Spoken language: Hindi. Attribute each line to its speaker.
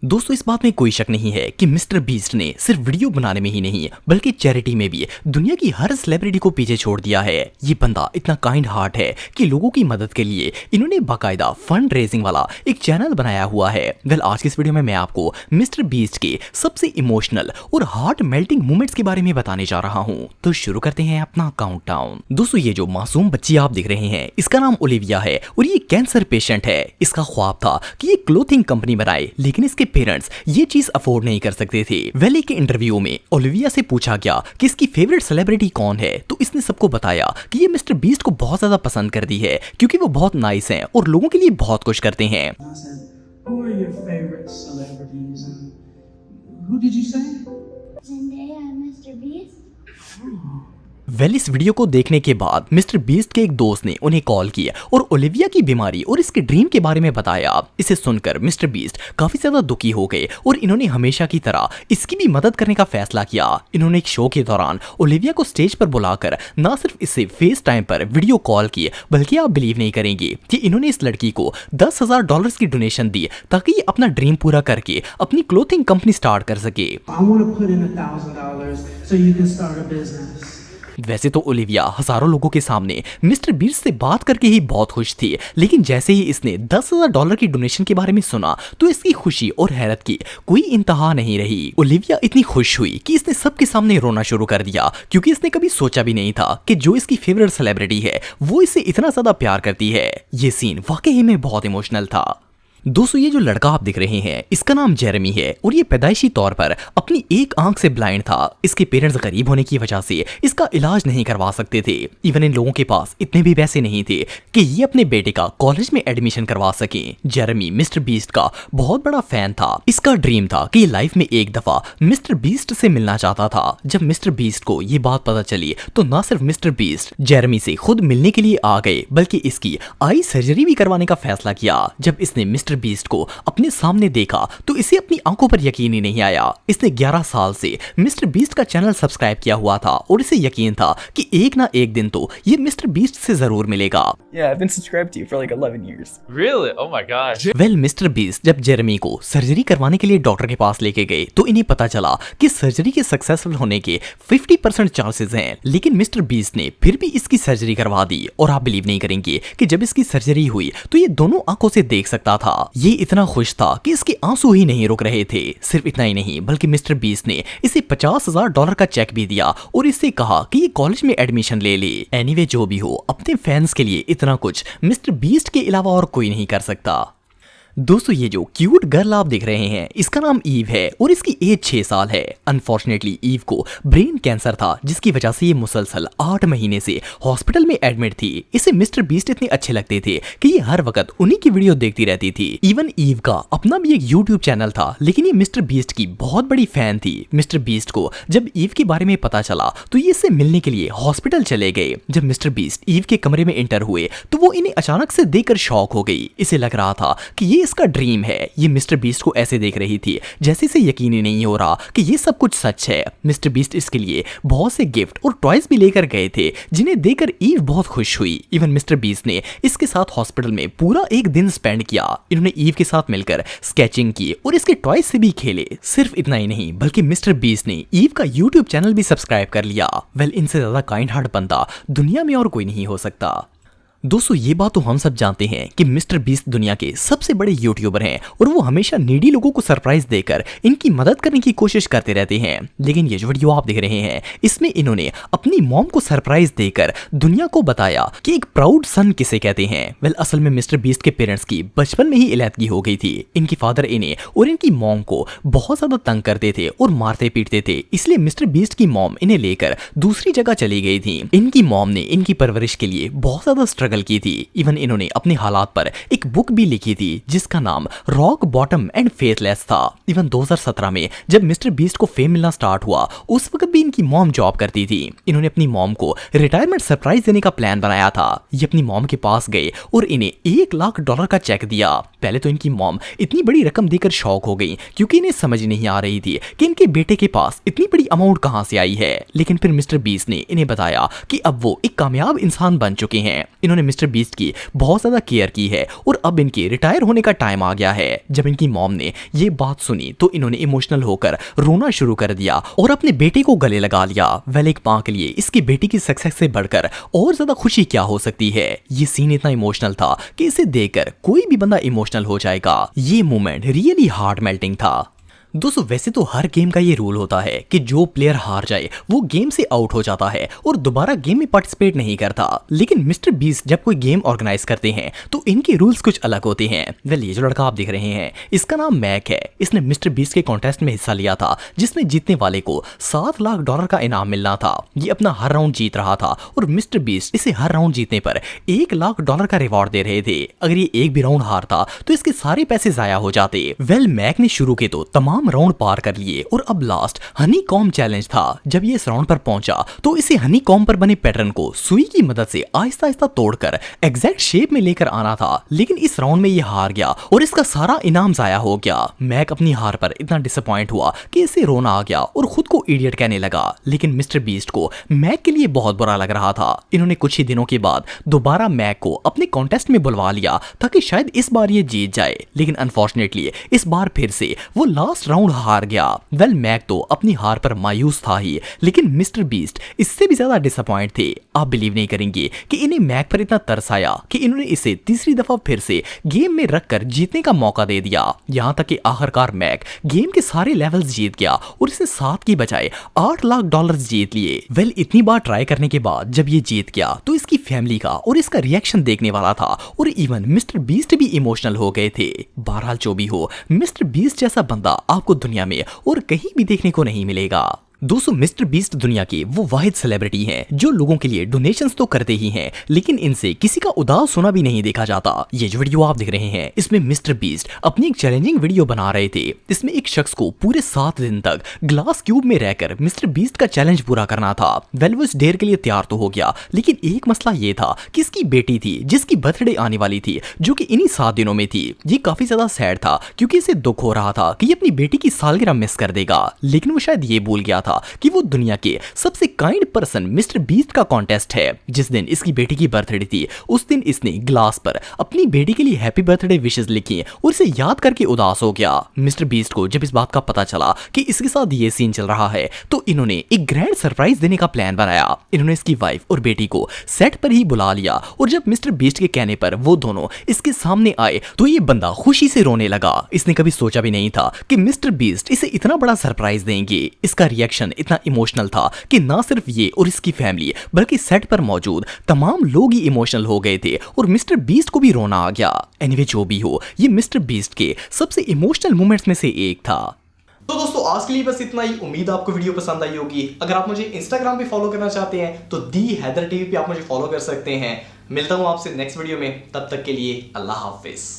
Speaker 1: दोस्तों इस बात में कोई शक नहीं है कि मिस्टर बीस्ट ने सिर्फ वीडियो बनाने में ही नहीं बल्कि चैरिटी में भी दुनिया की हर सेलिब्रिटी को पीछे छोड़ दिया है। ये बंदा इतना काइंड हार्ट है कि लोगों की मदद के लिए इन्होंने बाकायदा फंड रेजिंग वाला एक चैनल बनाया हुआ है। वेल आज की इस वीडियो में मैं आपको मिस्टर बीस्ट के सबसे इमोशनल और हार्ट मेल्टिंग मोमेंट्स के बारे में बताने जा रहा हूँ। तो शुरू करते हैं अपना काउंटडाउन। दोस्तों ये जो मासूम बच्ची आप देख रहे हैं इसका नाम ओलिविया है और ये कैंसर पेशेंट है। इसका ख्वाब था कि ये क्लोथिंग कंपनी बनाए, लेकिन इसके पेरेंट्स ये चीज अफोर्ड नहीं कर सकते थे। वेल के इंटरव्यू में ओलिविया से पूछा गया कि इसकी फेवरेट सेलिब्रिटी कौन है, तो इसने सबको बताया कि ये मिस्टर बीस्ट को बहुत ज्यादा पसंद करती है क्योंकि वो बहुत नाइस हैं और लोगों के लिए बहुत कुछ करते हैं। वेल इस वीडियो को देखने के बाद मिस्टर बीस्ट के एक दोस्त ने उन्हें कॉल किया और ओलिविया की बीमारी और इसके ड्रीम के बारे में बताया। इसे सुनकर मिस्टर बीस्ट काफी ज्यादा दुखी हो गए और इन्होंने हमेशा की तरह इसकी भी मदद करने का फैसला किया। इन्होंने एक शो के दौरान ओलिविया को स्टेज पर बुलाकर न सिर्फ इससे फेस टाइम पर वीडियो कॉल की, बल्कि आप बिलीव नहीं करेंगे कि इन्होंने इस लड़की को $10,000 की डोनेशन दी ताकि ये अपना ड्रीम पूरा करके अपनी क्लोथिंग कंपनी स्टार्ट कर सके। वैसे तो ओलिविया हजारों लोगों के सामने मिस्टर बीस्ट से बात करके ही बहुत खुश थी, लेकिन जैसे ही इसने $10,000 की डोनेशन के बारे में सुना तो इसकी खुशी और हैरत की कोई इंतहा नहीं रही। ओलिविया इतनी खुश हुई कि इसने सबके सामने रोना शुरू कर दिया क्योंकि इसने कभी सोचा भी नहीं था कि जो इसकी फेवरेट सेलिब्रिटी है वो इसे इतना ज्यादा प्यार करती है। ये सीन वाकई में बहुत इमोशनल था। दोस्तों ये जो लड़का आप दिख रहे हैं इसका नाम जेरेमी है और ये पैदाइशी तौर पर अपनी एक आंख से ब्लाइंड था। इसके पेरेंट्स गरीब होने की वजह से इसका इलाज नहीं करवा सकते थे। इवन इन लोगों के पास इतने भी पैसे नहीं थे कि ये अपने बेटे का कॉलेज में एडमिशन करवा सके। जेरेमी मिस्टर बीस्ट का बहुत बड़ा फैन था। इसका ड्रीम था कि लाइफ में एक दफा मिस्टर बीस्ट से मिलना चाहता था। जब मिस्टर बीस्ट को ये बात पता चली तो न सिर्फ मिस्टर बीस्ट जेरेमी से खुद मिलने के लिए आ गए बल्कि इसकी आई सर्जरी भी करवाने का फैसला किया। जब इसने मिस्टर बीस्ट को अपने सामने देखा तो इसे अपनी आंखों पर यकीन ही नहीं आया। इसने 11 साल से मिस्टर बीस्ट का चैनल सब्सक्राइब किया हुआ था और इसे यकीन था कि एक ना एक दिन तो ये मिस्टर बीस्ट से जरूर मिलेगा।
Speaker 2: Yeah, I've been subscribed to you for like 11 years.
Speaker 3: Really? Oh my gosh.
Speaker 1: Well mister beast जब जेरेमी को सर्जरी करवाने के लिए डॉक्टर के पास लेके गए तो इन्हें पता चला कि सर्जरी के सक्सेसफुल होने के 50% चांसेस हैं, लेकिन मिस्टर बीस्ट ने फिर भी इसकी सर्जरी करवा दी। और आप बिलीव नहीं करेंगे कि जब इसकी सर्जरी हुई तो ये दोनों आंखों से देख सकता था। ये इतना खुश था कि इसके आंसू ही नहीं रुक रहे थे। सिर्फ इतना ही नहीं बल्कि मिस्टर बीस्ट ने इसे $50,000 का चेक भी दिया और इससे कहा कि ये कॉलेज में एडमिशन ले ले। एनीवे जो भी हो, अपने फैंस के लिए इतना कुछ मिस्टर बीस्ट के अलावा और कोई नहीं कर सकता। दोस्तों ये जो क्यूट गर्ल आप देख रहे हैं इसका नाम ईव है और इसकी एज 6 साल है। अनफॉर्चुनेटली ईव को ब्रेन कैंसर था जिसकी वजह से ये मुसलसल 8 महीने से हॉस्पिटल में एडमिट थी। इसे मिस्टर बीस्ट इतने अच्छे लगते थे कि ये हर वक्त उन्हीं की वीडियो देखती रहती थी। इवन ईव का अपना भी एक यूट्यूब चैनल था, लेकिन ये मिस्टर बीस्ट की बहुत बड़ी फैन थी। मिस्टर बीस्ट को जब ईव के बारे में पता चला तो ये इससे मिलने के लिए हॉस्पिटल चले गए। जब मिस्टर बीस्ट ईव के कमरे में एंटर हुए तो वो इन्हें अचानक से देखकर शॉक हो गई। इसे लग रहा था कि ये इसका ड्रीम है। ये मिस्टर बीस्ट को ऐसे देख रही थी जैसे इसे यकीन ही नहीं हो रहा कि ये सब कुछ सच है। मिस्टर बीस्ट इसके लिए बहुत से गिफ्ट और टॉयज भी लेकर गए थे जिन्हें देखकर ईव बहुत खुश हुई। इवन मिस्टर बीस्ट ने इसके साथ हॉस्पिटल में पूरा एक दिन स्पेंड किया। इन्होंने ईव के साथ मिलकर स्केचिंग की और इसके टॉयज से भी खेले। सिर्फ इतना ही नहीं बल्कि मिस्टर बीस्ट ने ईव का यूट्यूब चैनल भी सब्सक्राइब कर लिया। वेल इनसे ज्यादा काइंड हार्ट बंदा दुनिया में और कोई नहीं हो सकता। दोस्तों ये बात तो हम सब जानते हैं कि मिस्टर बीस्ट दुनिया के सबसे बड़े यूट्यूबर हैं और वो हमेशा नीडी लोगों को सरप्राइज देकर इनकी मदद करने की कोशिश करते रहते हैं। लेकिन ये जो वीडियो आप देख रहे हैं इसमें इन्होंने अपनी मॉम को सरप्राइज देकर दुनिया को बताया कि एक प्राउड सन किसे कहते हैं। वेल असल में मिस्टर बीस्ट के पेरेंट्स की बचपन में ही इलादगी हो गई थी। इनकी फादर इन्हें और इनकी मॉम को बहुत ज्यादा तंग करते थे और मारते पीटते थे, इसलिए मिस्टर बीस्ट की मॉम इन्हें लेकर दूसरी जगह चली गई थी। इनकी मॉम ने इनकी परवरिश के लिए बहुत ज्यादा स्ट्रगल की थी। इवन इन्होंने अपने हालात पर एक बुक भी लिखी थी जिसका नाम रॉक बॉटम एंड फेथलेस था। इवन 2017 में जब मिस्टर बीस्ट को फेम मिलना स्टार्ट हुआ उस वक्त भी इनकी मॉम जॉब करती थी। इन्होंने अपनी मॉम को रिटायरमेंट सरप्राइज देने का प्लान बनाया था। ये अपनी मॉम के पास गए और इन्हें $1 लाख का चेक दिया। पहले तो इनकी मॉम इतनी बड़ी रकम देकर शॉक हो गई क्योंकि इन्हें समझ नहीं आ रही थी कि इनके बेटे के पास इतनी बड़ी अमाउंट कहां से आई है। लेकिन फिर मिस्टर बीस्ट ने इन्हें बताया कि अब वो एक कामयाब इंसान बन चुके हैं। इन्होंने इन्होंने मिस्टर बीस्ट की बहुत ज्यादा केयर की है और अब इनके रिटायर होने का टाइम आ गया है। जब इनकी मॉम ने ये बात सुनी तो इन्होंने इमोशनल होकर रोना शुरू कर दिया और अपने बेटे को गले लगा लिया। वेल, एक मां के लिए इसकी बेटी की सक्सेस से बढ़कर और ज्यादा खुशी क्या हो सकती है। ये सीन इतना इमोशनल था कि इसे देखकर कोई भी बंदा इमोशनल हो जाएगा। ये मोमेंट रियली हार्ट मेल्टिंग था। दोस्तों, वैसे तो हर गेम का ये रूल होता है कि जो प्लेयर हार जाए वो गेम से आउट हो जाता है और दोबारा गेम में पार्टिसिपेट नहीं करता। लेकिन मिस्टर बीस्ट जब कोई गेम ऑर्गेनाइज करते हैं तो इनके रूल्स कुछ अलग होते हैं। वेल, ये जो लड़का आप देख रहे हैं इसका नाम मैक है। इसने मिस्टर बीस्ट के कॉन्टेस्ट में हिस्सा लिया था जिसमें जीतने वाले को $7 लाख का इनाम मिलना था। ये अपना हर राउंड जीत रहा था और मिस्टर बीस्ट इसे हर राउंड जीतने पर $1 लाख का रिवॉर्ड दे रहे थे। अगर ये एक भी राउंड हारता तो इसके सारे पैसे जाया हो जाते। वेल, मैक ने शुरू के तो तमाम राउंड पार कर लिए और अब लास्ट हनी कॉम चैलेंज था। जब ये इस राउंड पर पहुंचा तो इसे हनी कॉम पर बने पैटर्न को सुई की मदद से आहिस्ता आहिस्ता तोड़कर एग्जैक्ट शेप में लेकर आना था। लेकिन इस राउंड में ये हार गया और इसका सारा इनाम जाया हो गया। मैक अपनी हार पर इतना डिसअपॉइंट हुआ कि इसे रोना आ गया और खुद को इडियट कहने लगा। लेकिन मिस्टर बीस्ट को मैक के लिए बहुत बुरा लग रहा था। इन्होंने कुछ ही दिनों के बाद दोबारा मैक को अपने कॉन्टेस्ट में बुलवा लिया ताकि शायद इस बार ये जीत जाए। लेकिन अनफॉर्चुनेटली इस बार फिर से वो लास्ट राउंड हार गया। वेल, मैक तो अपनी हार पर मायूस था ही, लेकिन मिस्टर बीस्ट इससे भी ज्यादा डिसअपॉइंट थे। आप बिलीव नहीं करेंगे कि इन्हें मैक पर इतना तरस आया कि इन्होंने इसे तीसरी दफा फिर से गेम में रखकर जीतने का मौका दे दिया। यहां तक कि आखिरकार मैक गेम के सारे लेवल्स जीत गया और इसे 7 की बजाय $8 लाख जीत लिए। वेल, इतनी बार ट्राई करने के बाद जब ये जीत गया तो इसकी फैमिली का और इसका रिएक्शन देखने वाला था और इवन मिस्टर बीस्ट भी इमोशनल हो गए थे। बहरहाल जो भी हो, मिस्टर बीस्ट जैसा बंदा आपको दुनिया में और कहीं भी देखने को नहीं मिलेगा। दोस्तों, मिस्टर बीस्ट दुनिया के वो वाहिद सेलिब्रिटी हैं जो लोगों के लिए डोनेशंस तो करते ही हैं, लेकिन इनसे किसी का उदास होना भी नहीं देखा जाता। ये जो वीडियो आप देख रहे हैं इसमें मिस्टर बीस्ट अपनी एक चैलेंजिंग वीडियो बना रहे थे। इसमें एक शख्स को पूरे 7 दिन तक ग्लास क्यूब में रहकर मिस्टर बीस्ट का चैलेंज पूरा करना था। वेल, वो इस डेयर के लिए तैयार तो हो गया, लेकिन एक मसला ये था कि इसकी बेटी थी जिसकी बर्थडे आने वाली थी, जो कि इन्हीं 7 दिनों में थी। ये काफी ज्यादा सैड था क्योंकि इसे दुख हो रहा था कि ये अपनी बेटी की सालगिरह मिस कर देगा। लेकिन वो शायद ये भूल गया था कि वो दुनिया के सबसे काइंड पर्सन मिस्टर बीस्ट का कॉन्टेस्ट है। जिस दिन इसकी बेटी की बर्थडे थी उस दिन इसने ग्लास पर अपनी बेटी के लिए हैप्पी बर्थडे विशेस लिखी और इसे याद करके उदास हो गया। मिस्टर बीस्ट को जब इस बात का पता चला कि इसके साथ ये सीन चल रहा है तो इन्होंने एक ग्रैंड सरप्राइज देने का प्लान बनाया। इन्होंने इसकी वाइफ और बेटी को सेट पर ही बुला लिया और जब मिस्टर बीस्ट के कहने पर वो दोनों इसके सामने आए तो ये बंदा खुशी से रोने लगा। इसने कभी सोचा भी नहीं था कि मिस्टर बीस्ट इसे इतना बड़ा सरप्राइज देंगे। इसका रिएक्शन इतना इमोशनल था कि ना सिर्फ ये और इसकी फैमिली बल्कि सेट पर मौजूद तमाम लोग ही इमोशनल हो गए थे और मिस्टर बीस्ट को भी रोना आ गया। एनीवे, जो भी हो, ये मिस्टर बीस्ट के सबसे इमोशनल मोमेंट्स में से एक था।
Speaker 2: तो दोस्तों, आज के लिए बस इतना ही। उम्मीद आपको वीडियो पसंद आई होगी। अगर आप मुझे इंस्टाग्राम पे फॉलो करना चाहते हैं तो दी हैदर टीवी पे आप मुझे फॉलो कर सकते हैं। मिलता हूं आपसे नेक्स्ट वीडियो में, तब तक के लिए अल्लाह हाफिज।